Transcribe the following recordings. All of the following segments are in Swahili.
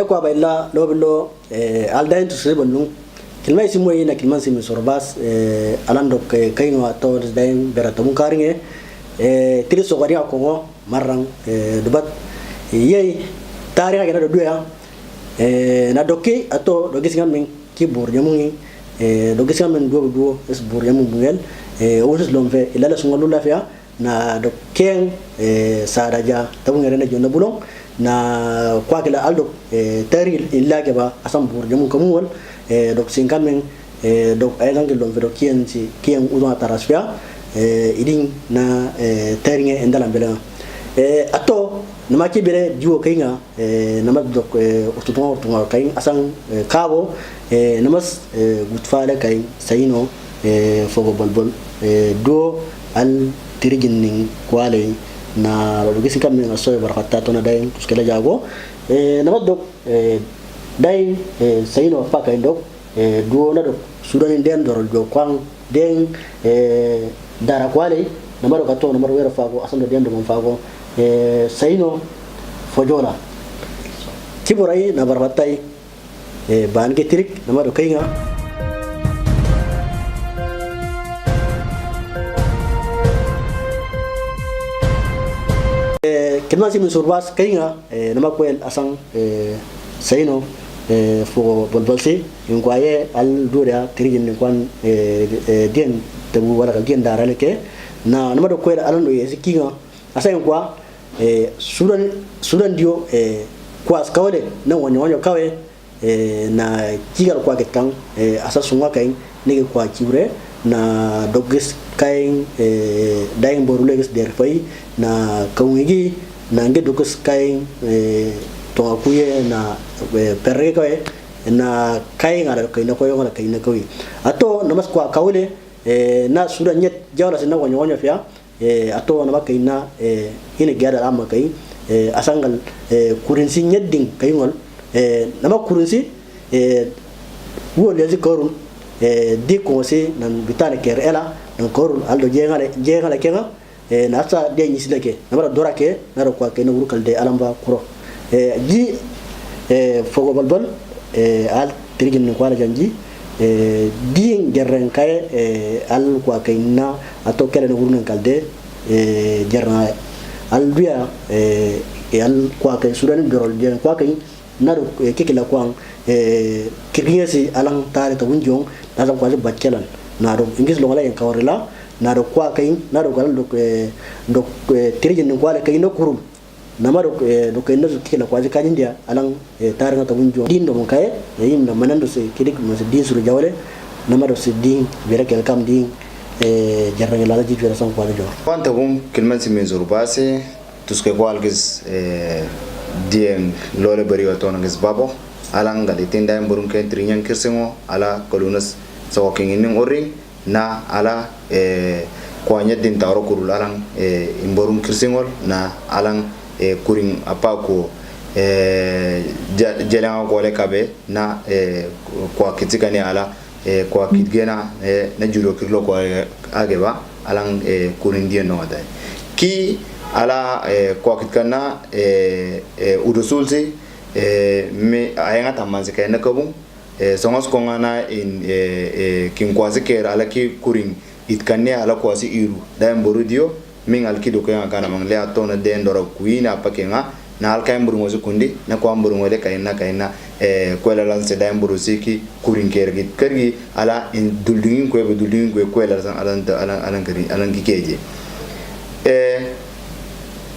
kwa baila lo aldain to se bonnu kilma isimo ina kilma simi sorbas alando kaino ato dain beratamu karinge tiri sogaria ko marang debat yey tariha gena do ya na doki ato dogi singan men kibur jamungi dogi singan men do es bur jamu bungel wonus lomfe ila la sungalu la fia na doken saraja tabungere na jonna bulong na kwa kila aldo tari illa ke ba asam bur jamu kamul dok singan men dok ay nang lomfe do kien si kien uzo tarasfia iding na teringe endalam bela ato nama kibere jiwo kainga nama dok ututunga kain asang kabo namas gutfala kain sayino fogo bolbol do al tirigin kwale na logisi kam na soy barakata to na dai tuskela jago nama dok dai sayino pa kain dok do na dok sudan den dorol do kwang den dara kwale namaro kato namaro wera fago asando diando mon fago sayno fojola kiborai na barbatai ban ke tirik namaro kainga kelmasi min surbas kainga namakwel asang sayno fo bolbolsi ngwaye al dura tirigin kwan dien tabu wala dien dara leke na namado kwela alando yesikinga asayen kwa sudan dio kwa skawle na wanyo kawe na kigal kwa ketang asa sunga kain nige kwa kibre na dogis kain daing boruleges derfai na kawigi na nge dogis kain to akuye na perre kawe na kain ala kaina koyo ngala kaina kawi ato namas kwa kawle na sudan nyet jawla sina wanyo fia ato na makaina ine gada amma kai asangal kurinsi nyedding kayngol nama kurinsi wo lezi korun di konse nan bitane ker ela nan korun aldo jengala kenga na sa de nyisileke namara dorake naro kwa kayna urukal de alamba kuro ji fogo balbal al tirigin ni kwala janji ding gerren kay al kwa kayna ato kele no urun kalde jarna al duya al kwa kay sudan dorol jen kwa kay naro kekela kwang kiriyesi alang tare to wunjong na kwa baccelan naro ingis lo ngala en kawrela naro kwa kay naro gal do tirigin ni kwala kay no kurum namaro do kay no kekela kwa kajin dia alang tare to wunjong dindo mon kay yim na manando se kidik mo se din suru jawle namaro se din bere kel kam din jarang la ji jora sang kwala jor kwanta bum kilman si mezur base tuske kwalgis dien lole bari watona gis babo alang galitin da mburun ken trinyan kirsengo ala kolunus sawaking inin oring na ala kwanya din tawro kurul alang imburun kirsengol na alang kuring apako jelang ko le kabe na kwa kitikani ala kwa kidgena na juro kirlo kwa ageba alang kurindien no dai ki ala kwa kitkana udusulsi me ayanga tamanze kayna kabum songos kongana in kinkwazi kera ala ki kuring itkanne ala kwasi iru dai mborudio min alkido kaya kana mangle atona den doro kuina pakenga na alkay mburu zo kundi na ko mburu ngole kayna kwela lance dai mburu siki kuring kergi kergi ala in duldingin ko be duldingin ko kwela san alan kari alan kikeje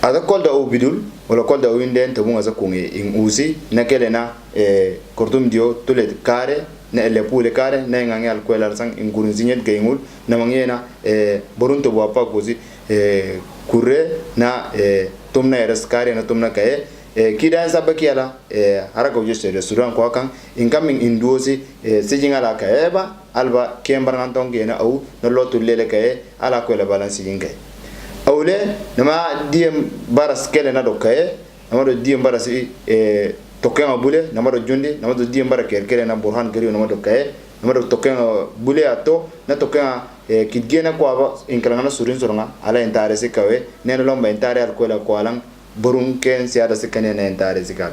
ada kolda o bidul wala kolda o inden to bunga zakunge in usi na kelena kortum dio tule kare na ele pule kare na ngangi al kwela san in gurin zinyet gaingul na mangena borunto bo apa gozi kure na tumna eres kare na tumna kae kidan sabaki ala haraka ujeste restaurant kwa kan incoming induosi sijinga la kaeba alba kembar ngantonge na au no lotu lele kae ala kwela balance jinga awle nama diem baras kele na dokae nama do diem baras tokenga bule nama do jundi nama do diem barak kele na burhan gari nama dokae nama do tokenga bule ato na tokenga kidgena kwa ba inkalanga surin soronga ala entare se kawe neno lomba entare al kwela kwalang burun ken siada se kanena entare se ka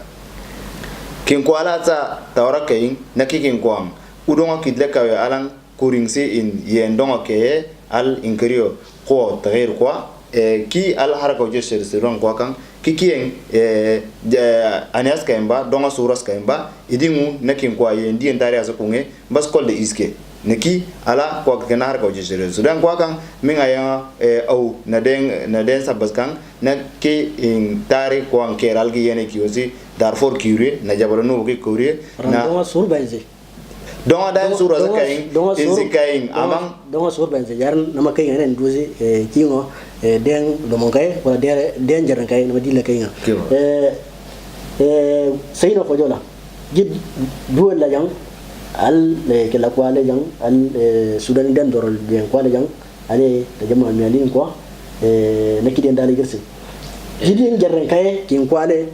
kin kwala ta tawra kayin na kikin kwang udonga kidle kawe alang kuringsi in yendonga ke al inkrio ko tagir kwa ki al haraka jo sirron kwa kan kikien anias kaimba donga suras kaimba idingu nakin kwa yendi ndari asakunge bas kolde iske neki ala kwa kana haraka jo sirron kwa kan minga ya au na den sabas kan na ke in tare kwa keral gi yene kiosi Darfur kure na jabalanu ke kure na donga sur benze donga dan sura zakain izikain amang donga sur benze yaran nama kai ngene nduzi kingo den domon kai wala den jaran kai nama dilla kai nga sayno ko jola jid duwal la jang al ke la kwale jang al sudan den dorol den kwale jang ale ta jama mialin ko nakiden dali gerse jidin jaran kai kin kwale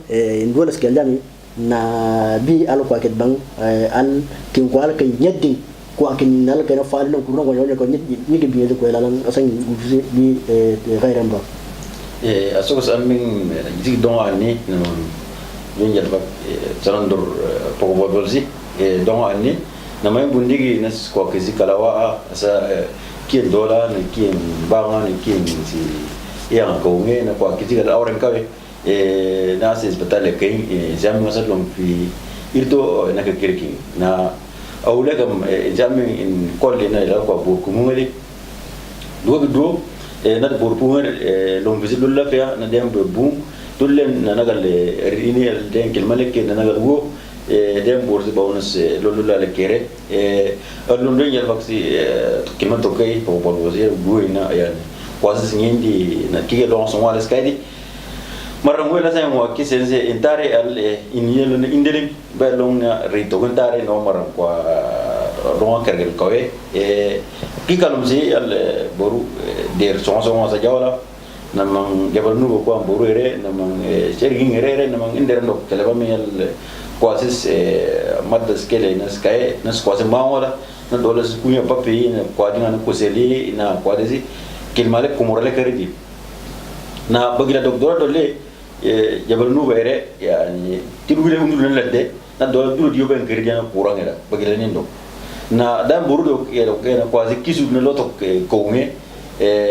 ndwala skel jami na bi al ko ket bang al kin kwale kai nyeddi ko akin nal kana faal no kurno ko nyone ko ni ke biye ko lalan asan gufse bi gairan ba asoko samin jig don ani no nyel ba salandur pogo bolsi don ani na may bundigi nas ko ke zikalawa asa kien dola ni kien banga ni kien si yang ko nge na ko ke zikala awren kawe na se hospital ke jamu salom fi irto na ke kirki na awle kam jamu in kolle na la ko bu kumuli do na bor pumer lom visit lulla fe na dem bu dullen na nagal rini den kelmale ke na nagal wo dem bor se bonus lulla le kere alum den yel vaksi kelman to kay po po wazir buina yani quase ngindi na kige don son wala skadi marang wala sa mo kisense intare al inyelo na indeling balong na rito intare no marang kwa ronga kergel kawe kikalum si al boru der son sa jawla namang jabal nu ko am boru ere namang sergin ere namang indere no keleba mi al quasis madas kele nas kai nas quase mawala na dolas kunya papi na quadinga na kuseli na quadisi kilmale kumurale keredi na bagila doktora dolle jabal nu ere yani tibule undul ladde na dola dulu dio ben keredi na kurangera bagila nindo na dan boru do na quasi kisu na loto konge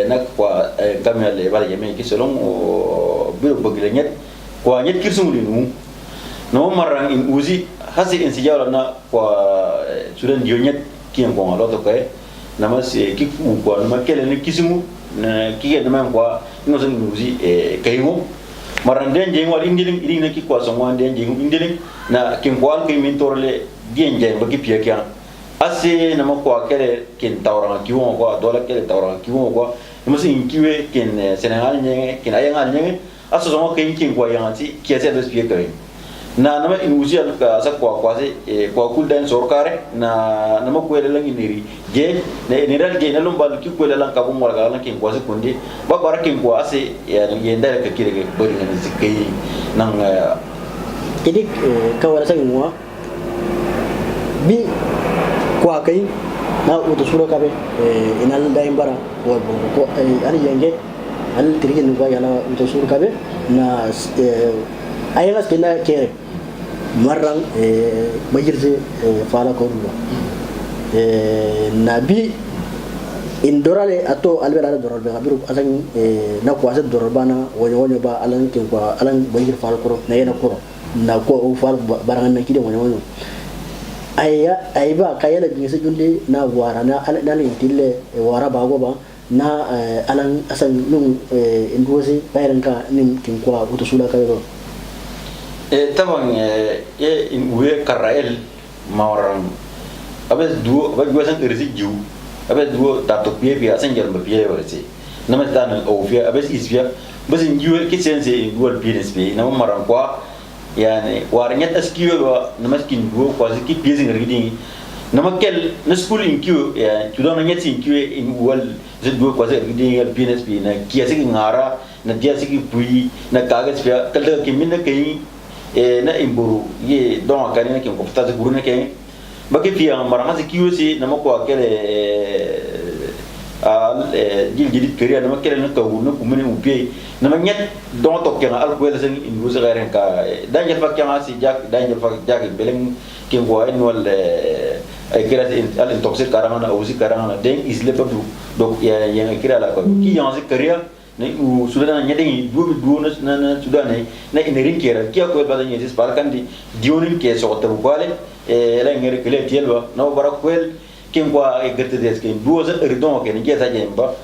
na kwa kamel bala yeme kisolong bilo bagila nyet kwa nyet kirsumuli nu no marang in uzi hasi in sijala na kwa sudan dio nyet kien ko loto kay na mas kiku kwa na makele ni kisimu na kiye na kwa no san uzi kaymo marang den jeng wal indiling iding na kikwa songwan den jeng indiling na kin kwal kay mentorle dien jeng bagi pia kya ase na makwa kele kin tawranga kiwo kwa dola kele tawranga kiwo kwa mas in kiwe kin senegal nyenge kin ayangal nyenge aso songo kin kwa yangati kiase dos pia kay na nama inusi al ka sa kwa se kwa kuldan sorkare na nama kwele lang iniri je na iniral je na lumbal ki kwele lang kabum wala lang kin kwa se kundi ba bara kin kwa se ya yenda ka kire ke bari na zikai nang jadi kawala sa ngwa bi kwa kai na uto sura kabe inal daimbara ko ali yenge al tirigin ngwa yana uto sura kabe na ayagas kena kere marang majirse fala ko ruwa nabi indorale ato albera dorol be abiru asan na ko asa dorol bana wonyo ba alan kin ko alan majir fala ko na yana ko na ko fala barangan na kide wonyo ayba kayala bi se junde na wara na na tille wara ba go ba na alan asan nung indosi bayranka nin kin ko uto sula kayo taban in uwe karael mawran abes duo abes gwasan irsi jiu abes duo tato pie pie asan jar pie warsi nama tan ofia abes isvia bas in jiu kitsense in dual pie spe nama maran kwa yani warnya taskiyo ba nama skin duo kwa ziki pie sing rigiding nama kel na school in kiu ya tudon nyati in kiu in wal duo kwa ziki rigiding pie spe na kiasi ngara na dia siki pui na kagas pia kalda kimina kai na imburu ye don akani na kin ko fata guru na ken baki pia maranga se kiyosi na mako akele jil jidit keriya nama kele na kawu na kumene upiye nama nyet don to kenga al kwela sen in buza garen ka danger fa kenga si jak danger fa jak beleng ken ko en wal ay kira al intoxic karanga na usi karanga den isle pa du donc ya kira la ko ki yansi keriya na u sudan nyede ni du na sudan na inerin kera ki ko ba da nyesi par kandi dionin ke so to bale la ngere kele tielba na bara kwel ken ko e gerte des ken duoza erdon ken ge ta jemba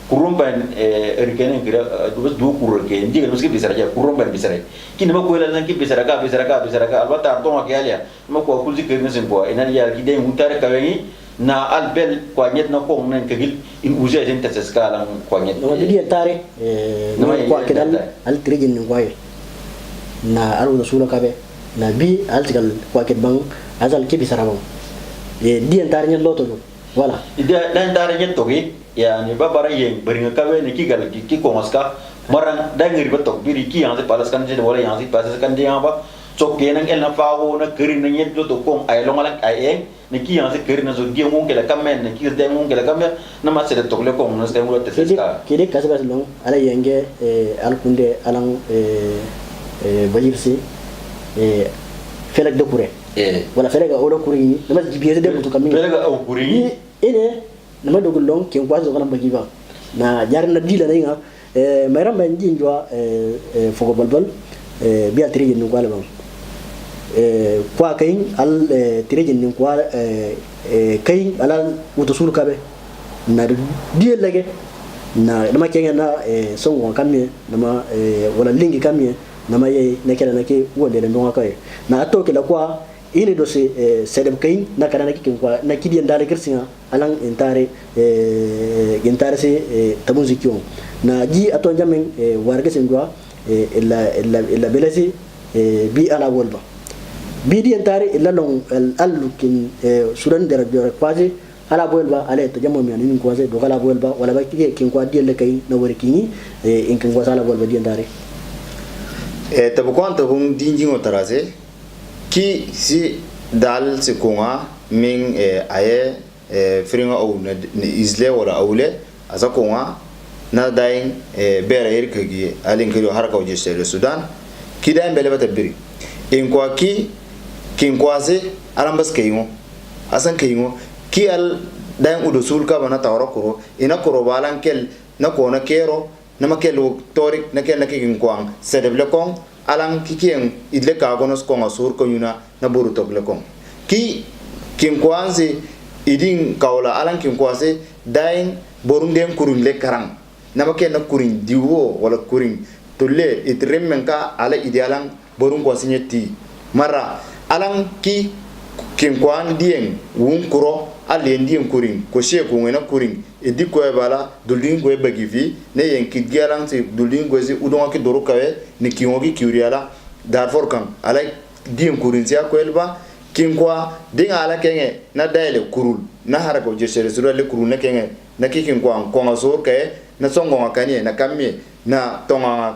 kurumban erkenen kira du kurur ken diga muske bisara ja kurumban bisara kin ma ko la nan ki bisara ka albata to ma kyalia ma ko kulzi ken sen ko ina ya ki den mutare ka wi na albel ko nyet na ko nan kagil in uja den ta skala ko nyet no di tare no ko kedal al trijin ni waye na aru sura kabe na bi al tigal ko ket bang azal ki bisara bang di tare nyet loto voilà ida dan tare nyet to gi ya ni babara yeng beringa kabe ni ki gal ki ko maska marang da ngiri batok biri ki yang se palas kan je wala yang se palas kan je ba so kenang el na fawo na keri na nyet loto ko ay longalan ay eng ni ki yang se keri na so dia mung kela kamen ni ki de mung kela kamen na ma se de tokle ko na se mulo te ska kide kasaba long ala yenge al kunde alang bajirsi felak de kure wala felak o do kuri ni ma jibiye de butu kamin felak o kuri ene nama dogul long ken kwazo kana bajiba na jar na dila na inga mayram ban jinjwa fogo balbal bi al trijin ngwala bang kwa kain al trijin ngwala kain ala utusul kabe na die lege na nama kenga na songo kamye nama wala lingi kamye nama ye nekela nake wonde ndonga kay na atoke la kwa ini dosi sedem kain na kana na kikin kwa na kidi ndale kirsinga alang intare se tamuzikion na ji aton jamen warga singwa illa belasi bi ala wolba bi di intare illa long alukin suran dera jore kwaje ala wolba ala to jammo mi anin kwaje do ala wolba wala ba kike kin kwa di le kai na wori kini in kin kwa sala wolba di intare tabu kwanta hum dinjingo tarase ki si dal se konga min aye fringa ou na isle wala aule asa konga na dain bera yer kagi alin kiro haraka uje sere Sudan ki dain bele bata biri in kwa ki kin kwase alambas kayimo asan kayimo ki al dain udo sulka bana tawra kuro ina kuro balan kel na kona kero na makelo torik na kel na kin kwang sedeble kong alang kikien idle ka gonos ko ngasur ko yuna na boru togle ko ki kin kwanzi idin kawla alang kin kwase dain borum dem kurun le karang na make na kurin diwo wala kurin tolle itremmen ka ala idealang borum ko sinyeti mara alang ki kin kwan dien wun kuro ale ndien kurin ko she ko ngena kurin ediko e bala dolingo e bagivi ne yen ki galang se dolingo se udon ki doro kawe ni ki ngi kiuriala darfor kan ala dien kurin sia ko elba kin kwa dinga ala kenge na daile kurul na harako je sere sura le kurul na kenge na kikin kwa ko ngaso ke na songo ngakani na kamye na tonga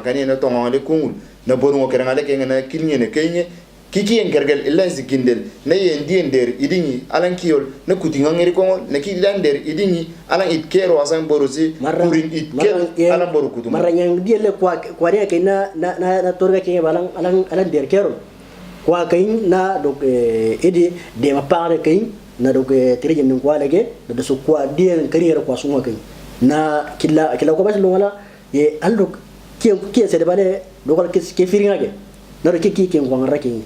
kani na tonga le kungul na boru ko ngale kenge na kilnye ne kenye kiki en gergel illa zikindel na yendi ender idini alan kiyol na kutinga ngeri ko na ki lander idini alan itkero asan borosi kurin itkel alan boru kutum marra yang diele kwa ne ke na torga ke balang alan der kero kwa kain na dok edi de ma pare kain na dok tirije nin kwa lege da su kwa dien karier kwa sunga kain na kila ko bas wala ye aldo kiye se de bale dokal ke firinga ge na ke ki ken kwa ngarakin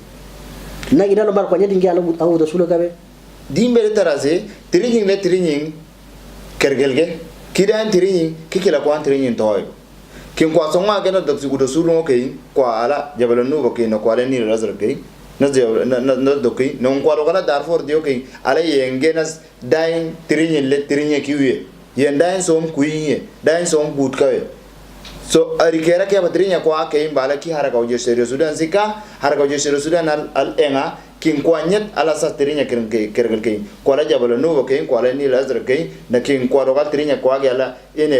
na gidalo bar ko nyadi ngala awu da sulu kabe dimbe tarase tirinyin kergelge kidan tirinyin kikila kwa tirinyin toy kin kwa songa gena da su da sulu okay kwa ala jabalanu boke no kwa ni razar kai na dokai no kwa ro kala darfor dio kai ala yenge nas dain tirinyin le tirinyin kiwe yen dain som kuinye dain som but kawe so arikera ke batrinya kwa ke imbala ki haraka uje sere Sudan zika haraka uje sere Sudan al enga kin kwanyet ala sa terinya kergel kay ko la jabal no kay ko la ni lazar kay na kin ko ro terinya ko agala ene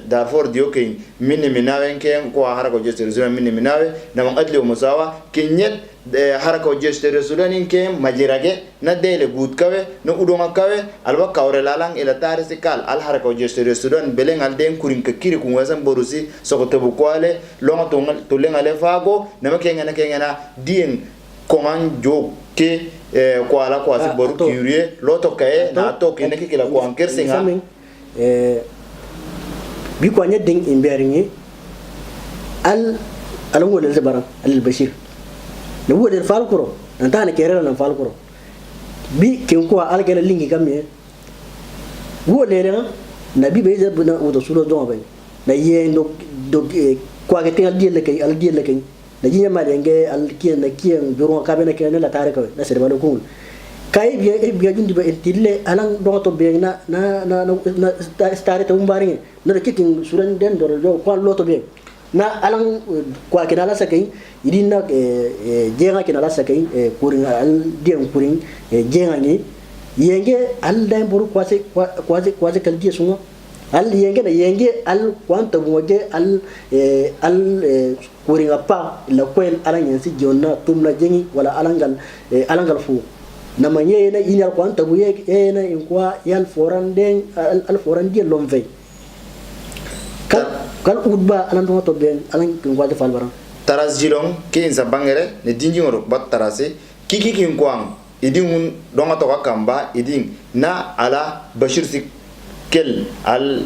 Darfur dio kay minni minawen kay ko harako gesture zuna minni minawe na man adli musawa kinyet harako gesture zuna kay majirage na dele gut kawe no udonga kawe alwa kawre lalang ila tarisikal al harako gesture sudan beleng al den kurin ka kiri kun wasan borusi sokoto bu kwale longa to lenga le fago na makenga na dien koman jo ke kwala kwasi boru kirie loto kae na to ke ne kila ko anker singa bi ko nya ding imberingi al ngol le baran al bashir ne wode fal kuro nanta ne kerela nan fal kuro bi kin ko al gele lingi gamme wode le na bi be zabuna udo sulo do ba na yendo do ko ga tingal diel kay al diel kay na jinya ma denge al kien na kien biro ka be na kien la tare ko na ser balo ko kay bi jundi ba entille alang do to be na stare to umbari na kikin suran den do do ko lo to be na alang ko kina la sakay idina jenga kina la sakay kuring al dien kuring jenga ni yenge al dai buru kwase kal die sunga al yenge na yenge al kwanta moje al kuring apa la kwel alang yansi jonna tumna jengi wala alangal fu na manye na inyal kwanta buye na inkwa yal foran den al foran die lomve kal udba alan to ben alan kwata falbaran taras jilong ke insa bangere ne dinji ngoro bat tarase kiki kin kwang idin donga to kamba idin na ala bashir kel al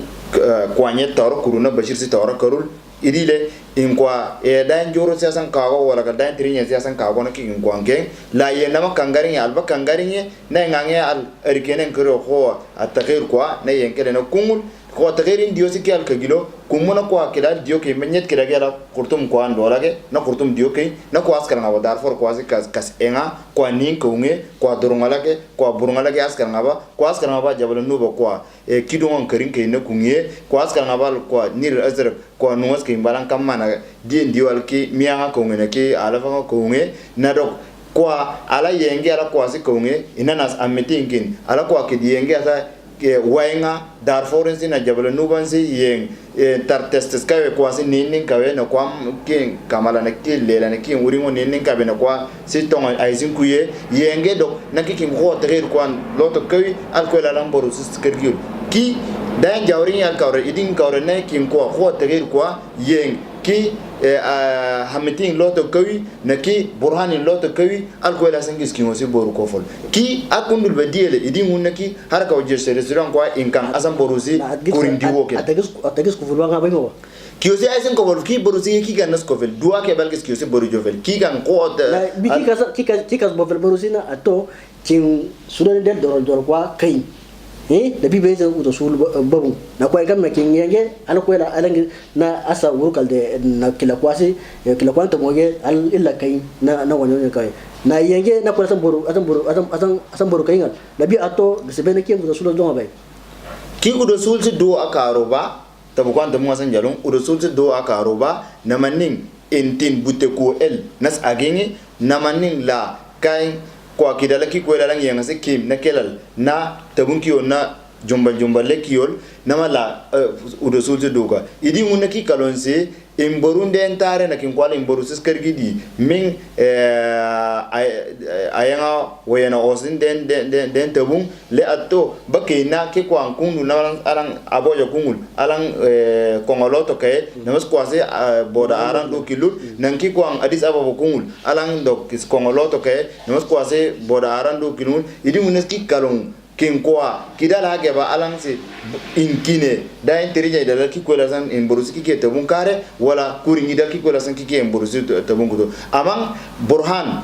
kwanye tor kuruna bashir si tor karul idile in kwa dan joro siasan kago wala ka dan trinya siasan kago na kin kwange la ye nama kangarin alba kangarin na ngange al erkenen kro ko atakir kwa na yenkele na kungul ko tagirin dio si kyal kagilo kumuna ko kidal dio ke menyet kidagela kurtum ko andolage na kurtum dio ke na ko askar ngaba Darfur ko kas enga ko nin ko nge ko durungalage ko burungalage askar ngaba ko askar ngaba jabal nuba ko kidon karin ke na kunye ko askar ngaba ko nir azr ko nuwas ke balan kamana dien dio alki mianga ko nge ke alafa ko nge na dok kwa ala yenge ala ko asi ko nge inanas ametingin ala ko akidiyenge asa wainga Darfur sina jabal nuban si yeng tar testes kawe kwa si ninin kawe na kwa kin kamala na ki lela na ki uringo ninin kawe na kwa si tonga aizin kuye yenge do na ki kin ho tagir kwa loto kawe al ko la lamboru sis kergil ki dan jawrin al kawre idin kawre na kin ko ho tagir kwa yeng ki hamitin loto kawi na ki burhanin loto kawi al ko la sangis ki ngosi boru ko fol ki akundul badiele idin munaki har ka wajir restaurant kwa inkan asam borusi kurin diwo ke atagis ko fulwa ngabe ngo kiyosi aisen ko bol ki borusi ki kan nas ko fel duwa ke balkis kiyosi boru jovel ki kan ko bi ki kas bo fel borusi na ato tin sudan del dor kwa kai da bi be uto sul babu na ko gam na kin yenge ala ko la alangi na asa wurkal de na kila kwasi kila kwanta moge al illa kai na wonyo kai na yenge na ko san boru kai ngal da bi ato da sebe na kin uto sul do ba ki udo sul si do akaro ba tabu kwanta mo san jalon udo sul si do akaro ba na manin entin bute ko el nas agenge na manin la kai kwa kidala ki ko la yang se kim na kelal na tabun kiyo na jombal le kiyol na mala udo sulti doka idi mun ki kalonse imborunde entare na kin kwala imboru siskargidi min ayanga wayana osin den tabun le atto bakina ki kwa kunu na aran aboja kungul alan kongoloto kay na mas kwase boda aran do kilu nan ki kwa Addis Ababa kungul alan do kis kongoloto kay na mas kwase boda aran do kilu idi mun ki kalon kin kwa kidala hage ba alang si inkine da interija da ki ko la san in borusi ki ke tabun kare wala kuringi da ki ko la san ki ke in borusi tabun kudo amang burhan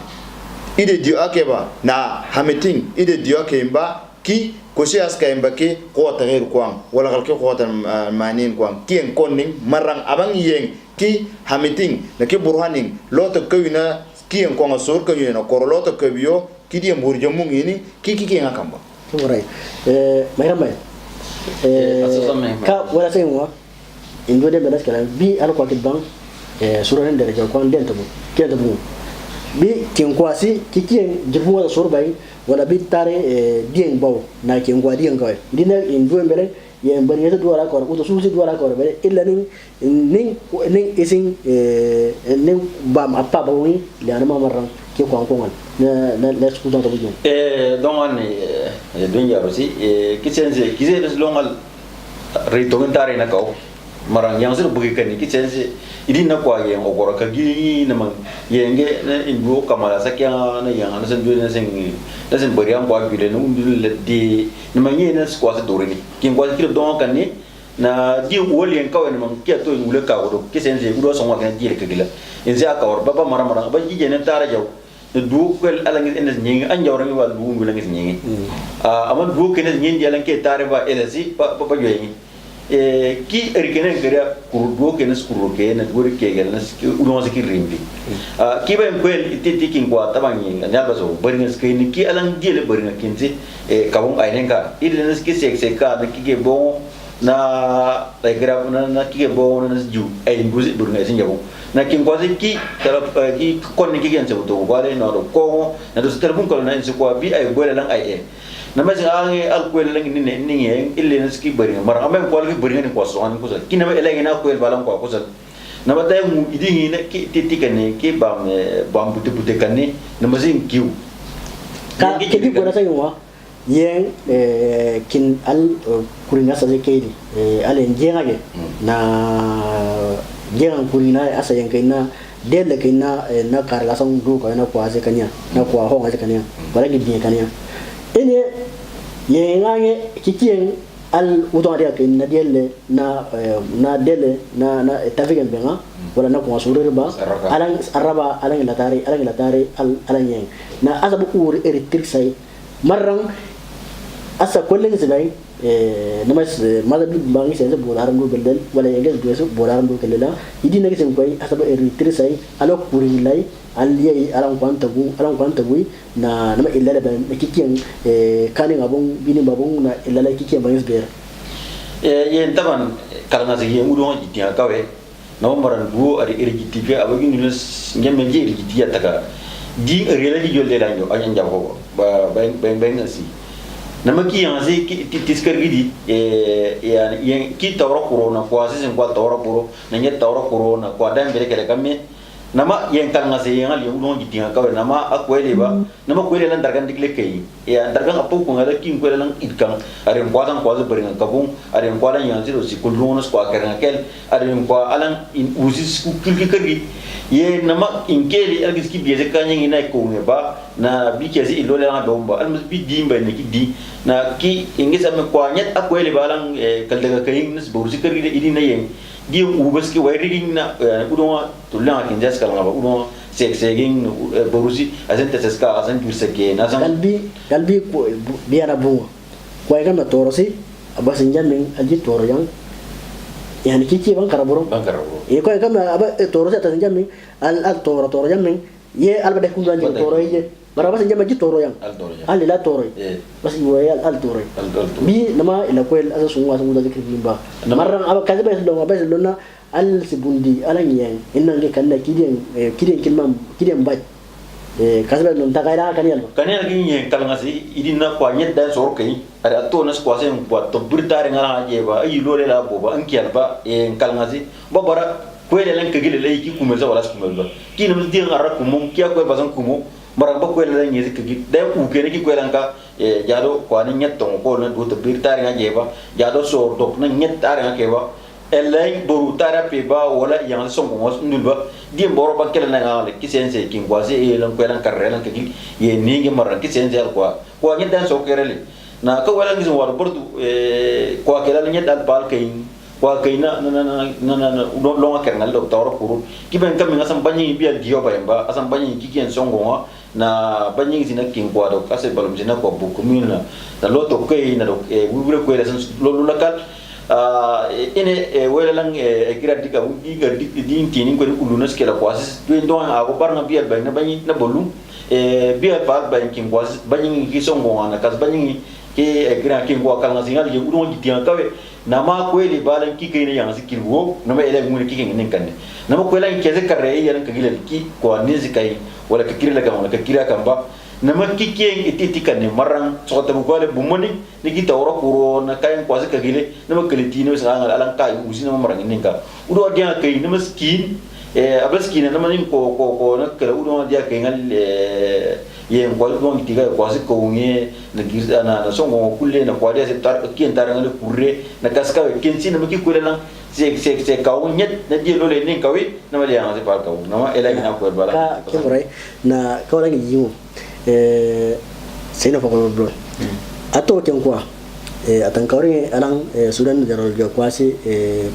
ide dio akeba na hamiting ide dio kemba ki koshi aska imba ki ko tagir kwang wala kal ki ko tan manin kwang ki en konning marang abang yeng ki hamiting na ki burhaning loto kawina ki en kwang sor kawina koroloto kabiyo ki di mburjo mungini ki ngakamba Murai, mai ka wala sai wa indo de belas kala bi al ko kit bang suran de jor kon den tabu ke tabu bi kin kwasi kikin jibu wala sorbai wala bi tare dien baw na kin gwa dien gawe dina in do mbere ye mbere yata do wala ko ko su si do wala ko be illa ning isin ning bam appa bawi le ana mamarran ke ko ngal na su do bu donc on don yaro si kitsense kize longal rito ngentare na ko marang yang sir bugi kan kitsense idin na kwa yang ogora ka gi na mang yenge na ingo kamala sakya na yang na sen na sen bari am kwa gile no undul di na mang yena skwa se dore ni kin kwa kilo don kan ni na di woli en kawen mang ke to ngule ka wodo kitsense udo so wa kan di ka gila en za ka war baba mara ba ji jene tara jaw du ko ala ngi enes nyingi anjawra ngi wal bu ngula ngi nyingi aman du kenes nyin jalan ke tare ba elesi ba joyi ki erikene ngara kurdo kenes kurroke na gori ke gelnas uno se ki rimbi ki ba en titi kin kwa tabangi nya ba so bari ngi skay ni ki alang diele bari ngi kinti kabon ainenga ilenes ki sek ka ki ke bon na grab na ki ke bon na ju ay buzi bari ngi sin jabo na kin kwazi ki tara ki konni ki gense to wale no do ko na do telefon ko na en ko bi ay bole lang ay na ma jangi al ko lang ni ni ille na ski bari mar amem ko ki bari ni ko so an ko sa kina ma elegi na ko balang ko ko sa na ba tay mu idi ni ki titi kan ki bam bute kan ni na ma zin kiu ka ke bi ko na sayo wa yen kin al kuringa sa ke di alen jenga ge na jangan kurina asa yang kena dele kena na karla song du ko na kwa se kanya na kwa ho ngase kanya wala gidi kanya ene ye ngange kitien al udon dia kena dele na dele na tafigen benga wala na kwa surere ba alang araba alang latari alang yang na asa bu ur eritrik sai marang asa koleng sebai namas madabi bangi sense bodaram do beldel wala yengel do so bodaram do kelela idi nagi sen koy asaba eritri sai alo kuri lay aliyai alang kwanta bu na nama illala ban kikiyan kani ngabong bini babong na illala kikiyan bangis ber yen taban kalanga zigi mudo jiti akawe na maran bu ari erigiti pe abagi nus ngemme je erigiti ataka di rela di jolle la nyo anya jago ba bang asi nama ki yang si tiskar gidi ya yang ki tawra corona kwa sen kwa tawra puro nanya tawra corona kwa dan bere kale kame nama yang kan ngase yang ali udon gidi ka nama akwele ba nama kwele lan dargan dikle kai ya dargan apu ko ngada kin kwele lan idkan are kwa dan kwa bere ngan kabung are kwa dan yang zero si kulronos kwa kerna kel are kwa alan in usis ku kilki kari ye nama inkeli algis ki bieze kanya ngina ko ba na bi kezi ilole la domba almus bi dimba ne ki di na ki ingisa me kwa nyet akwele balang kaldaga kayin nes borsi kari de idina yen di ubas ki wairing na udon to la kin jas kala ba udon seksegin borsi asen teseska asen jurseke na san galbi ko biara bu ko ay kan torosi abasin jamin aji toro yang yani kiki bang karaburo e ko ay kan aba torosi atasin jamin al toro jamin ye alba de kundan toro ye bara bas njama jitoro yang al la toro bas iwe al toro bi nama ila ko el asa sunwa sunwa zikri bimba marran aba kaza bas do bas lona al sibundi alan yang inange kanna kiden kiden baj kaza bas non tagaira kaniyal gini kalanga si idina kwa nyet dan sor kai ada to nas kwa sen buat to burtare ngala je ba ayi lole la boba ankial ba kalanga si babara ko ele lan kagile lay ki kumel wala kumel ba ki nam di ngara kumum ki ko bazan kumu marang ba ko ele lan yezi kagi da ku kene ki ko lan ka jado ko ani nyet to ko na do to burtare nga je ba jado sor do na nyet tare nga ke ba elay boru tara pe ba wala yang son ko ndul ba di mboro ba kele na ngale ki sense kin kwa se lan ko lan karre lan kagi ye ningi marang ki sense al ko nyet dan so kerele na ko wala ngi war bordu ko kele lan nyet dal bal kayin wa kaina na longa kernal do tawra kuru ki ben kam ngasam banyi biya dio bayamba asam banyi ki ken songo na banyi zina kin kwa do kase balum zina ko buku mina na loto kai na do wure ko lesan lolu lakal ene wala lang kira dika wi ga din tinin ko uluna skela kwasis do don a ko barna biya bayna banyi na bolum biya pa banyi kin kwasis banyi ki songo na kas banyi ke gra ke ngwa kala singal je udon gitian kawe na ma kweli balan ki kene yang sikirwo na ma ele ngune ki ngene kanne na ma kwela ke ze karre yan ka gilal ki ko ni zikai wala ka kirla ga wala ka kira kan ba na ma ki ke ititi kanne marang sota bu gole bu moni ni ki tawro kuro na kayan ko ze ka gile na ma kalitino sa ngal alan kai usi na marang ngene ka udo dia kai na ma skin abaskin na ma ni ko na kala udo dia kai ngal ye ngwal don tiga kwasi ko nge na girda na songo kulle na kwade se tar kien tar ngale kurre na kaska kien sin na maki kulle lang se kaw nyet na di lole ning kawi na mali ang se par kaw na ma ela ina ko bala ka kemore na kaw lang yimu sino ko bro ato ken kwa atan kawre alang sudan jarol jo kwasi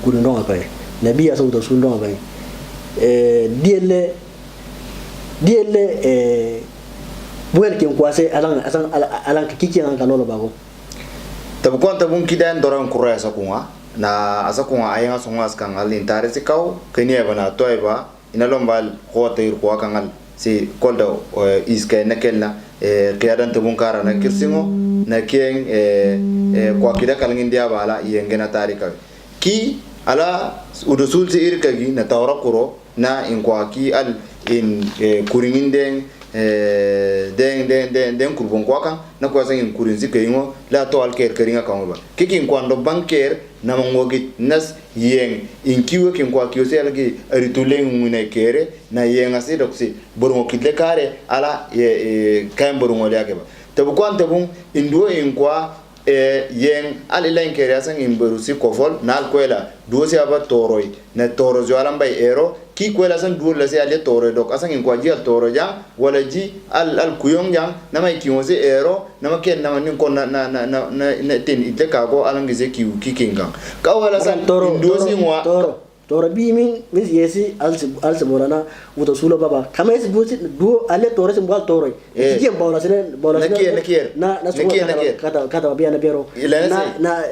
kurindong akay nabi aso to sundong akay diele buel kin kwase alang kiki an kanolo bago tabu kon tabun kidan doran kuraya sakunga na asakunga ayanga songas kan alin tare sikau kenia bana toyba ina lombal khote ir kwa kangal si kolda iska nakella qiyadan tabun kara na kirsingo na kien kwa kida kalangin dia bala yengena tarika ki ala udusul si irkagi na tawra kuro na in kwa ki al in kuringin den kurbon kwa kan na kwa san in kurin zikayingo la to al ker keringa kan ba kikin kwando banker na mangogi nas yeng in kiwe kin kwa kiyo se algi rituleng ngune kere na yeng asi doksi borongo kidle kare ala kayan borongo liake ba tabu kwante bun induo in kwa yen alilain kere asan in berusi kofol na alkwela duosi aba toroi na toro jo alam bay ero ki kwela san duo la se ale toro dok asan in kwa ji al toro jang wala ji al kuyong jang na mai kiwose ero na maken na nin ko na tin itle ka go alang gize kiu kikinga ka wala san toro duosi ngwa toro bi min yesi al borana uto sulo baba kama yesi duo ale toro sim bal toro ki bola sene na kata bi na bero na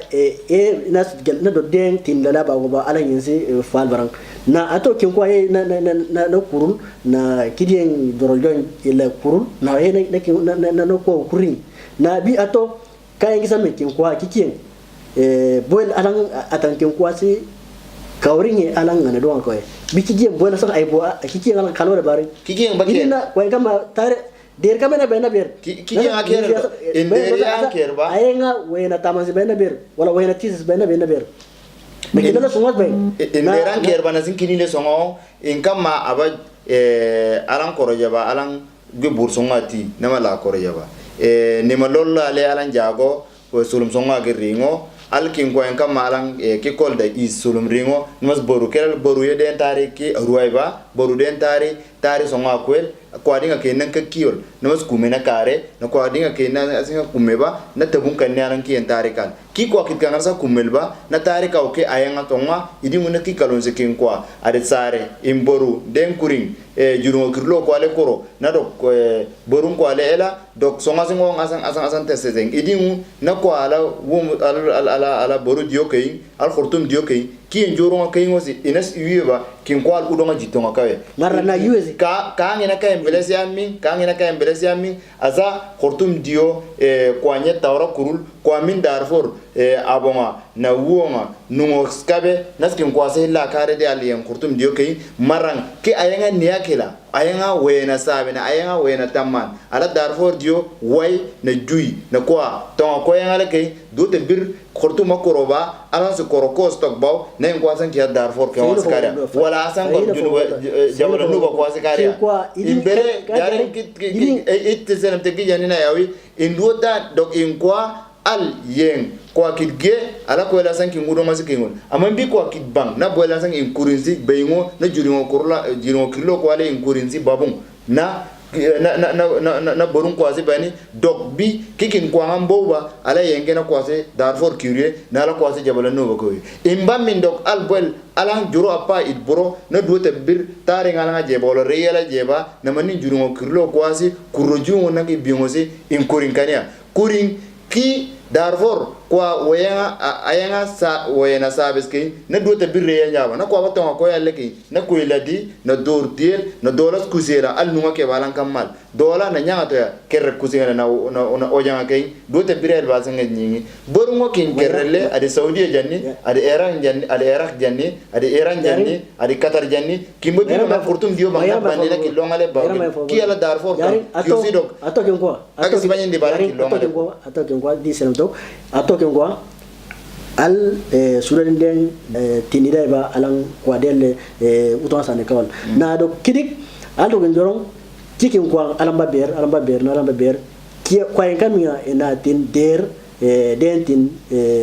na do den tin la ba ba ala yesi fal barang na ato kin ko na kurun na kidien doroljon ila kurun na na ko kurin na bi ato kayan gisa men kin ko kikien boel alang atan kin ko si kawringe alang ngana doang ko bi kikien boel sa ay bo kikien alang kalore bari kikien bakien na ko kama tare der kama na bena ber kikien aker inderi aker ba ayenga wena tamasi bena ber wala wena tisis bena ber mekidala sungat bay inderan ker bana sin kinile songo in kama aba alang koroja ba alang ge bursongati nama la koroja ba ni malolla ale alang jago o sulum songa ge ringo alkin ko en kama alang ke kolda is sulum ringo mas boru kel boru ye den tari ki ruaiba boru den tari songa kwel ko adinga ke nan ka kiol mas kumena kare na ko adinga ke nan asinga kumeba na tabun kan ne alang ki en tari kan ki ko kit kan sa kumelba na tari ka o ke ayanga tonga idi mun ki kalon se kin ko ade sare in boru den kuring jurungo kirlo ko ale koro na do borum ko ale ela dok songa singo asan teseng idi mun na ko ala wum ala boru dio kay al khurtum dio kay ki en joronga kay ngosi inas wieba kin ko al udonga jitonga kawe marra na yuezi ka ngena kay mbelesi amin aza khurtum dio ko anya tawra kurul ko amin darfor abonga na wuonga nungo skabe naskin ko ase la kare de alien khurtum dio kay marang ki ayanga niakela ayanga wena sabe na ayanga wena tamman ala darfor dio way na jui na kwa ton ko yanga kay do te bir khurtum makoroba ala se koroko stok baw na ko asan ki darfor ke waskara wala asan ko jabala nuba ko waskara imbere jaren it senam te gijanina yawi induota dok in kwa al yeng kwa kidge ala ko la sanki ngudo masikingon amambi kwa kidbang na bola sang in kurinzi beingo na juringo kurla jiringo kilo ko ale in kurinzi babung na borun kwasi bani dok bi kikin kwa amboba ala yenge na kwasi darfor curie na ala kwasi jabala no ko imba min dok al bol ala juro apa it boro na duote bir tare ngala jebolo reyala jeba na manin juringo kilo kwasi kuroju na ki bingosi in kurin kania kurin ki darfor kwa ayanga sa wayena sabes ke na do ta birre ya nyaba na kwa wato ko yalle ke na ko iladi na dor tiel na dolas kusera al nunga ke balan kamal dola na nyanga to ya ker kusera na ojanga ke do ta birre ba sanga nyingi boru ngo kin kerrele ade saudi janni ade iran janni ade iraq janni ade iran janni ade qatar janni kimbo bi ma fortum dio ma bandi la ki longale ba ki ala darfor ka yosi dok ato ke ngwa ato sibanye ndi bara ki longale ato ke ngwa di selam to ato ke ngwa al sudan den tinida ba alang kwadel uton sane kawal na do kidik al do njoron cikin kwa alamba ber ki kwa enkamia na tin der den tin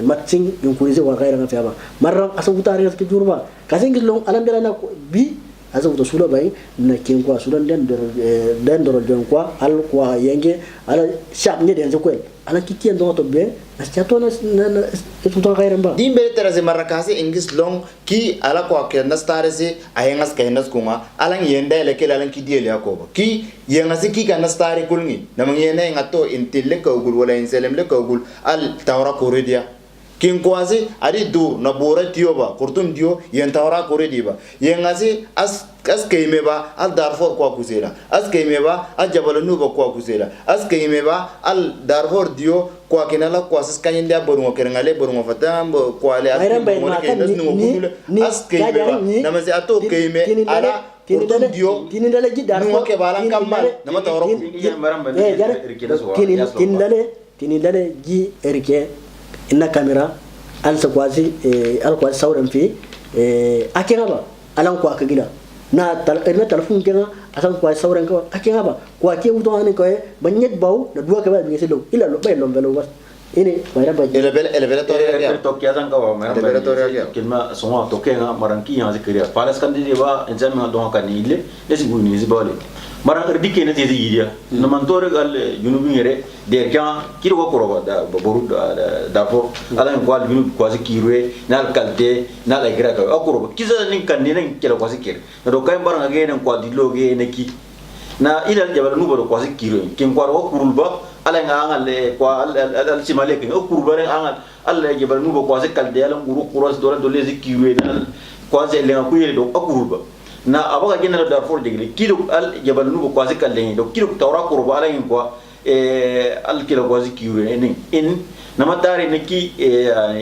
matching yung kulize wa gaira nga fiaba marram asa utari ke jurba kasen gilong alam dela na bi asa uto sula bay na kin kwa sudan den dor jon kwa al kwa yenge ala shap ne den zokwel ala kiki ndo to be aschato na uto gaira ba dimbe terase marakase ingis long ki ala kwa ke nastarese ayengas ke nas kuma alang yenda le ke alang ki diele yakoba ki yengasi ki kan nastari kulngi namang yena ngato intille ko gul wala inselem le ko gul al tawra koridia kin kwasi ari dur na bora tioba kurtum dio yen tawra koridiba yengasi as keimeba al darfor kwa kusela as keimeba al jabal nuba kwa kusela as keimeba al darfor dio kwa kinala kwa sas kanyinda borungo kerengale borungo fatambo kwa le as keimeba namase ato keime ala kurtum dio tinindale ji darfor nuwa ke balan kamal nama tawra tinindale ji erike inna kamera al kwasi sauran fi akenga ba alan kwa kagina na telefon kenga asan kwa sauran ka akenga ba kwa ke uto anen ko banyet baw na duwa ka ba bi selo ila lo bay lo belo was ini bayra ba ele to kya san ka ba ma kilma songa to kenga maranki ya zikriya palas kan di ba enjama do ka ni ile desi guni zibale marang erdike ne tedi yidia no mantore gal junubi ngere de kya kiro ko roba da boru da for ala ko al junub ko sikirwe nal kalte nal agira ka akoro kiza nin kan ne kelo ko sikir do kay baranga ge nen ko diloge ne ki na ila jabal nubo ko sikirwe kin ko ro kurulba ala nga ngal ko al simale ke kurulba ne angal ala jabal nubo ko sikalde ala nguru kuros do le sikirwe nal ko se le ko yele do akurulba na abaga gina da Darfur degli kilo al jabal nubo kwasi kallen do kilo tawra kurba ala yin kwa al kilo kwasi kiure in na matari ne ki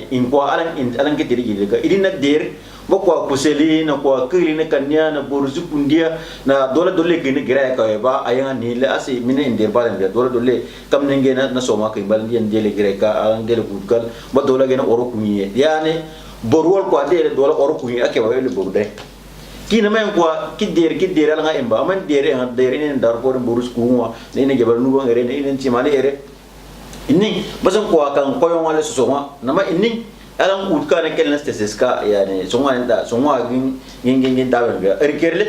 in kwa alan ke tiri ga idin na der bokwa kuseli na kwa kiri ne kanya na borzu kundia na dole ke ne gira ka ba ayanga ni le asi mine in der balan ga dole kam ne ngena na soma ka balan yen dele gira ka alan dele gudkal ba dole gena oro kunye yani borwol kwa dele dole oro kunye ake ba le borde kina men kwa kidere ala nga emba man dere ne Darfur burus kuwa ne jabal nubo ngere ne timale ere inni basan kwa kan koyon wala sosoma nama inni alan utka ne kelna steseska yani songa nda songa ngin dawen ga erkerle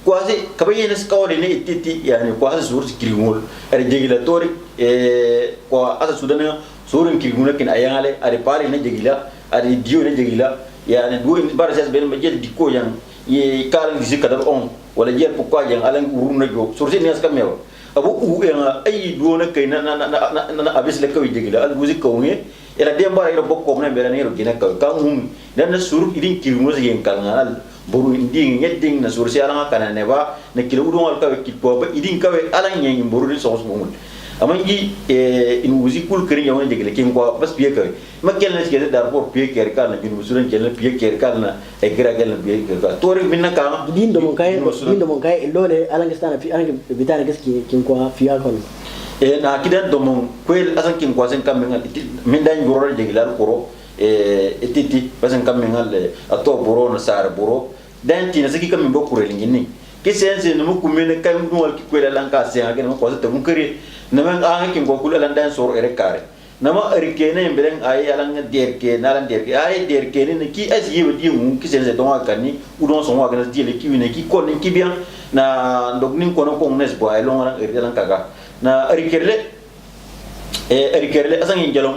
kwasi kabaye ne skawle ne ititi yani kwasi sur kirigol er jegila tori kwa asa sudana surun kirigol kin ayale ari pare ne jegila ari dio ne jegila yani do barasas ben majel dikko yang ye kalan disi kadar on wala jel pourquoi yang alan uruna jo sursi ni aska mewa abu u en ay do na kay na abis le kawi jegila al guzi kawne ela demba ira bokko na bela ni ro gina ka mum dan sur idin ki mo yen kalngal boru inding ngeding na sursi ala kana ne ba na kilo udon al kawe kitpo ba idin kawe alan yen boru ni sos mumul amangi in uzi kul kering yang jegila kin ko bas piye kawe makel na skede Darfur piye ker kala junu suran kel piye ker kala e gira kel piye ker kala tori minna ka dindo mon kay lole alang stana fi alang bitana gaski kin ko fiya kon na kidan do mon kwel asan kin ko sen kam min dan boro jegila ko etiti pasan kam ngal ato boro na sar boro dan tina saki kam bo kurel ngini kisense no mu kumene kam wal ki kwela lanka se hagen ko ta mun kare naman kin ko kula lan dan sor ere kare nama erkene mberen ay alang derke nalan derke ay derke ne ki asi yedi mu ki sense don akani udon so wa gana diele ki wine ki kon ki bien na ndok nin kono ko nes bo ay longa ere lan kaga na erkerle asan ngelom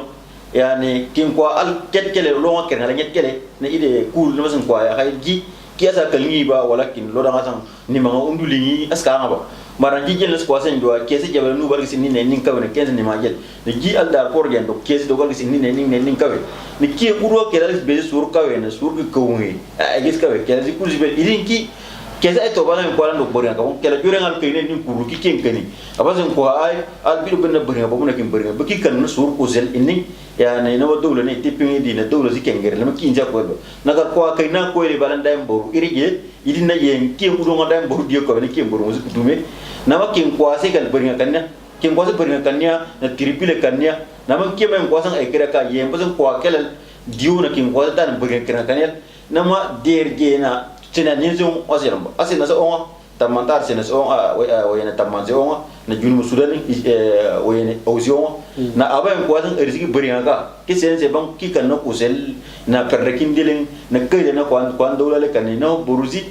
yani kin ko al ketkele longa kenala nyetkele ne ide kul no san ko ay hay gi ki asa kalngi ba walakin lo da asan ni ma unduli aska ba maranji jel ko sen do kesi jabal nu balgi sinni ne nin kawe ne kesi ni majel ne ji alda ko gen do kesi do balgi sinni ne nin kawe ni ki buro ke dal be sur kawe ne sur ko ngi a gis kawe ke dal ku jibe idin ki kesi ay to bana ko lan do bori ka ko ke la jure ngal kay ne nin kuru ki ken kani abasen ko ay al bi do ben bori ba mu ne kin bori ba ki kan sur ko zel inni ya ne na dawla ne tipin di ne dawla si kengere le ma kinja ko do nagar ko kay na ko le balan dayam boru iri je idin na yen ki udo ngada boru dio ko ne ki boru musu dume nama kin kwase kal beringa kannya kin kwase beringa kannya na tripile kannya nama kin men kwasan ay kira ka yen basan kwa kelal diu na kin kwase dan beringa kannya nama derge na cina ninzung asiramba asina sa onga tamantar sina sa onga wayena tamanze onga na junu sudani wayena ozionga na abayen kwasan erzigi beringa ka kisen se bang ki kan no kusel na perrekin diling na kayda na kwan dawla le kanina boruzi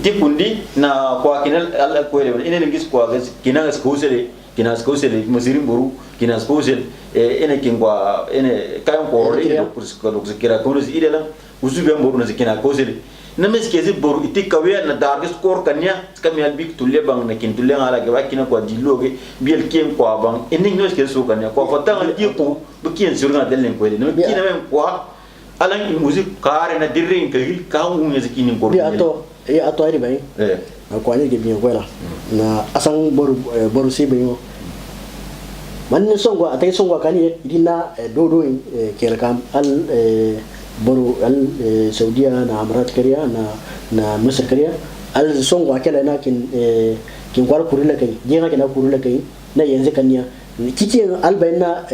tikundi na kwa kinal al ko ele ene ngis kwa kina skosele masirim boru kina skosel ene kingwa ene kayan ko re do kira ko zi idela usube boru na kina kosele na meskezi boru itikawe na darge skor kanya kamyal bik tulle bang na kin tulle ala ga kina kwa diloge biel kiem kwa bang ene ngis kezo kanya kwa fatanga dipo bukien surna delen ko ele na kina men kwa alang music kare na dirring kagil kaung ngezikini ko atau ini bayi, aku aja gitu yang lah. Na asang baru sih bayi. Mana songwa, atau songwa kan ya, ini na do kira kam al baru al Saudi na Emirat Korea na Mesir Korea al songwa kela na kin kuar kurila kai, jangan kena kurila kai, na yang sekanya. Cici al bayi na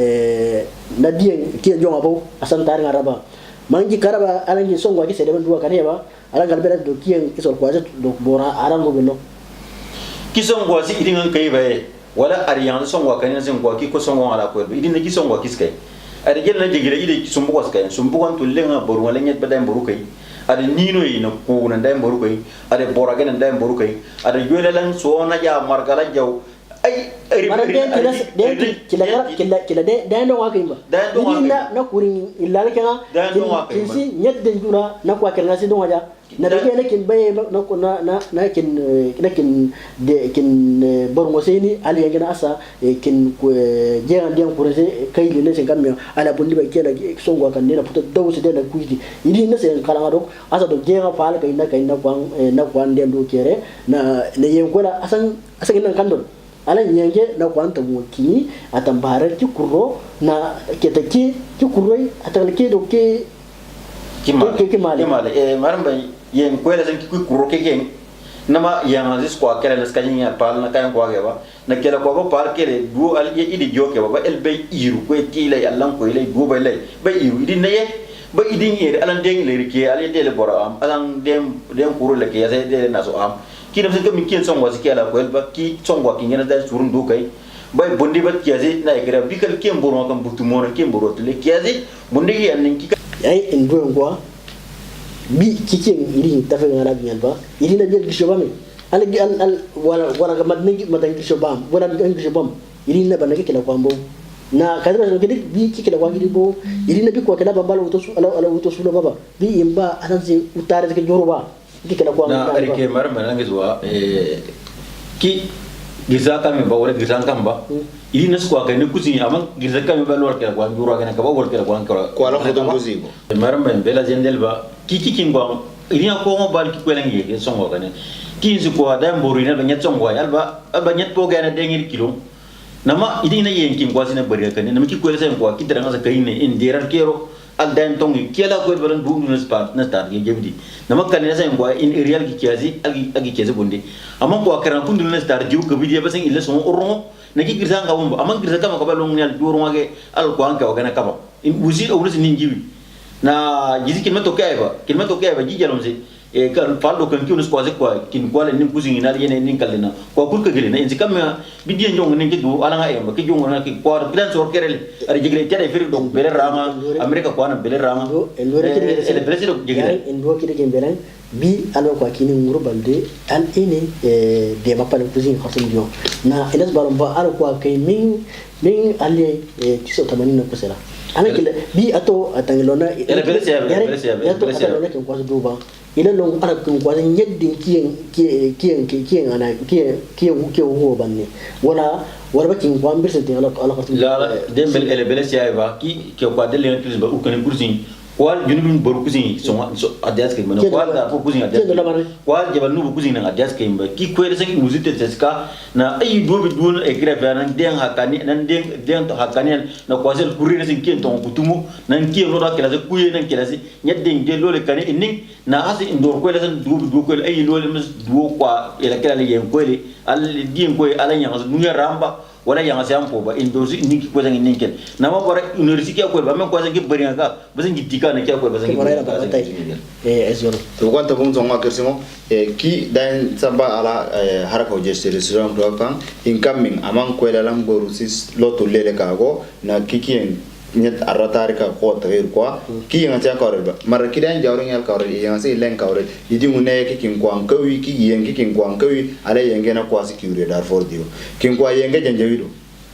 dia kia jong apa, asam taring Araba. Mangi karaba alangi songwa kisah depan dua kan ya ba. Ala galbera do kiyen kisol kwaje do bora aran go belo kison go si idin kai baye wala ariyan son wa kan sen go ki ko son wa ala ko idin ki son wa kiskay ari gel na jigire ide sumbu ko skay sumbu kon to lenga boru wala nyet badam boru kai ari nino yi na ko na ndam boru kai ari bora gan ndam boru kai ari yole lan so na ja margala jaw ay mana kila de no wa kai ba idin na kurin illa la kana kinsi nyet den jura na kwa kelna si do waja na dege na kin baye na kin de kin bormo seni ali ngena asa kin ko jean dian kurese kay le sen kam ala bondi ba keda songo kan na puto daw se de na kuidi idi na sen kala ngado asa do jean faala kay na kwan den do kere na yen ko la asan nan kandon ala nyenge na kwan ta moki atambara ki kurro na ketaki ki kurroi atalke do ke kimale maramba yen kwela sen ki kuro ke gen nama yang azis kwa kala nas kanyi ya pal na kan kwa gaba na kela kwa pal kele du al ye idi joke ba el bay iru ko tila allan ko ile go bay iru idi naye ba idin ere alan deng le rike al ye le bora am alan dem kuro le ke ya de na so am ki dem se ko min ken son wasi kala ko el ba ki son wa ki ngena da surun du kai bay bondi ba kiazi na ikra bikal kem boro kam butu mo kem boro le kiazi bondi ki an ki ay en do ngwa bi kicin iri tafe ngara biyan ba iri na biyan gisho bame ala al wala ga madni madan gisho bam wala biyan gisho bam iri na banake kila kwambo na kadra so kidi bi kila kwa kidi bo iri na bi kwa kila bambalo utosu ala utosu lo baba bi imba asanse utare ke joro ba kila kwa na arike mar manange zuwa ki giza kame ba wala giza kamba iri na skwa ka ne kusin amma giza kame ba lor kila kwa joro ga na ka ba wor kila kwa la foto muzi mar men bela jendel ba ki kingwa iri ko ngo bal ki kwelengi ke songo kane kinzi ko da mbori na nyat songo alba nyat po ga na dengir kilo nama iri na yen kingwa sina bari kane nama ki kwele sen ko ki dara ngasa kayne in derar kero al dan tongi kela ko balan bu na spa na tar ge jebdi nama kan na sen ko in real ki kiazi agi kiazi bonde amma ko akaran kundu na tar jiu ko bidiya basen illa son urmo na ki girza nga wumba amma girza kama ko balon nyal duro wage al ko anka wagana kama in buzi o wursi ninjiwi na jizi kilma to kaiba jijalom se kan faldo kan kiuno ko se ko kin ko le nim kusin ina yene nin kalena ko kur ka gelena en sikam bidiye njong nin kidu ala nga emba ki jongo na ki ko plan sor kerel ari jigle tere firi do bele rama america ko na bele rama el bele do jigre en do ki de bele bi alo kwa kini nguru balde al ini de mapale kuzin khatum dio na ilas balon ba alo kwa kay min ali tiso 80 kusela ana kile bi ato atangilona ele belesiya atangilona ken kwa duba ila long ara ken kwa nyeddin kien ana kien wo banne wala ba kin kwa mbirse tin ala khatum la dembel ele belesiya ba ki ke kwa dele plus ba ukane kursin kwal junubin boru kusin so adias ke mano kwal da kusin adias kwal jabal nubu kusin na adias ke mba ki kwere sangi muzite teska na ay dobi don e greve nan den hakani nan den to hakani na kwasel kurina sin ken ton kutumu nan ki no da kela kuye nan kela si nyadden de lole kane inin na hasi indor kwele san dubi do kwele ay lole mas do kwa ela kela le yen kwele al dien koy ala nyanga nuya ramba wala yang asiam ko ba indosi ni ko jang ni ken nama bora university ko ba men ko jang bari nga ba jang dika na ko ba jang ezoro to ko ta bung zonga kersimo ki dan samba ala haraka gesture suram do kan incoming amang ko dalam borusis loto lele ka go na kikien nyet aratar ka ko tagir kwa ki yang cha ka ba mar kidan jawring al ka yang se len ka ore idi ngune ki kin kwa kawi ki yen ki kin kwa kawi ale yenge na kwa security dar for dio kin kwa yenge janjawido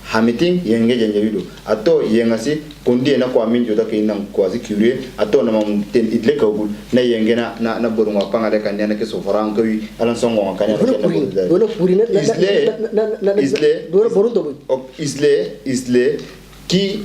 hamiting yenge janjawido ato yenga si kundi na kwa minjo da kin nan kwa security ato na mam ten idle ka gul na yenge na boruma pangale kan na ke so faran kawi alan songo kan ya dole puri na isle dole borun to isle ki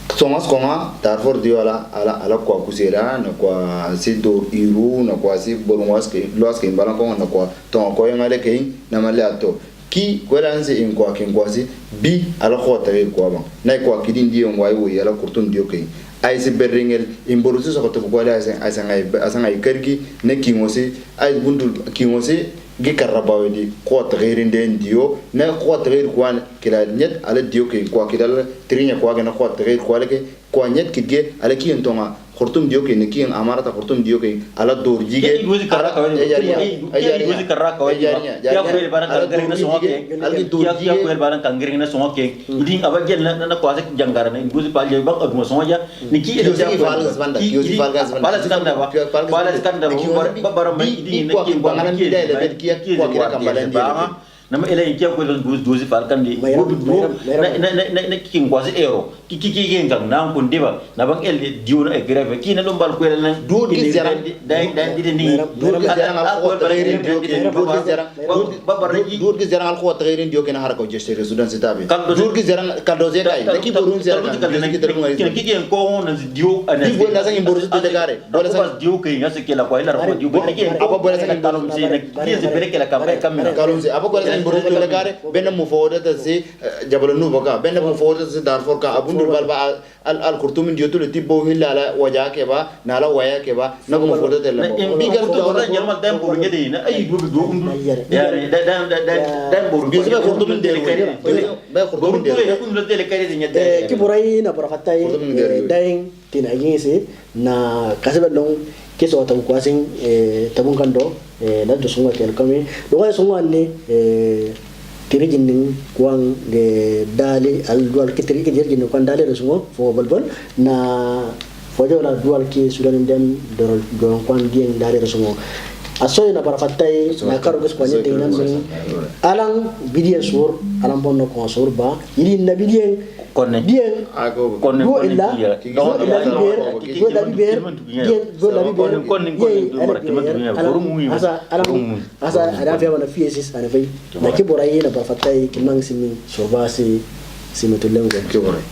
Thomas Konga Darfur dio ala kwa kusera na kwa sido iru na kwa si borunwas ke loas ke mbala konga na kwa ton ko yangale ke na male ato ki kwelanze in kwa kin kwasi bi ala khota ke kwa ba na kwa kidin dio ngwai wo ala kurtun dio ke ay si berringel in borusu so to ko ala asanga karki ne kingosi ay bundu kingosi gi karabawe di khota gherinde dio na khota gher kwan kila net ala dio ke kwa kidal trinya kwa ga na khota gher kwa ke kwa net kidge ala ki entonga khurtum dio ke ne ki amarata khurtum dio ke ala dor jige gozi karaka gozi karaka ya ko el baran kangering na songa ke ya ko el baran kangering na songa ke idin abagel na kwa se jangara na gozi palje bang agmo songa ya ni ki el ja bala skanda ba baram idin ne ki bang ki kwa kambalan dia nama ele kia ko don dozi falkan di na king kwasi ero ki ngam na ko ndiba na bang el diu na grave ki na lombal ko el na do ki zara dai di ni do ki zara ko taghirin dio ke do ki zara ko taghirin dio ke na harako gestere sudan sitabe do ki zara kado ze dai ki borun zara ki ko na diu ana di bola sang imborus de gare bola sang diu ke ya se ke la ko ila ro diu ke aba bola sang talum se na ki se bere ke la kamera kalum se aba ko buruz de gare benna mu fawda se jabal nuba benna mu fawda se darfur ka abun balba al kurtum dio to tibbo hilala waja ke ba nala waya ke ba na mu fawda de la bi gar to ra nyalma dam buru ngede na ay do undu yani dam buru bi se kurtum de ba kurtum de kun de le kare de nyade ki burai na para fatai daing tina yese na kasaba long keso tabu kwasin tabun kando la do sunga kel kami do ga sunga ne tirijin ning kwang de dali al dual ki tirijin jirgin kwan dali do sungo fo balbal na fo jola dual ki sudan dem do kwan dien dali do sungo asoy na para fatai na karo ges kwanye tingnan min alang bidien sur alang bonno ko sur ba ili na bidien konne bien konne do illa asa ada fiya wana fiesis ana fai na kiborai na ba fatai kimang simi sobasi simetulengo kiborai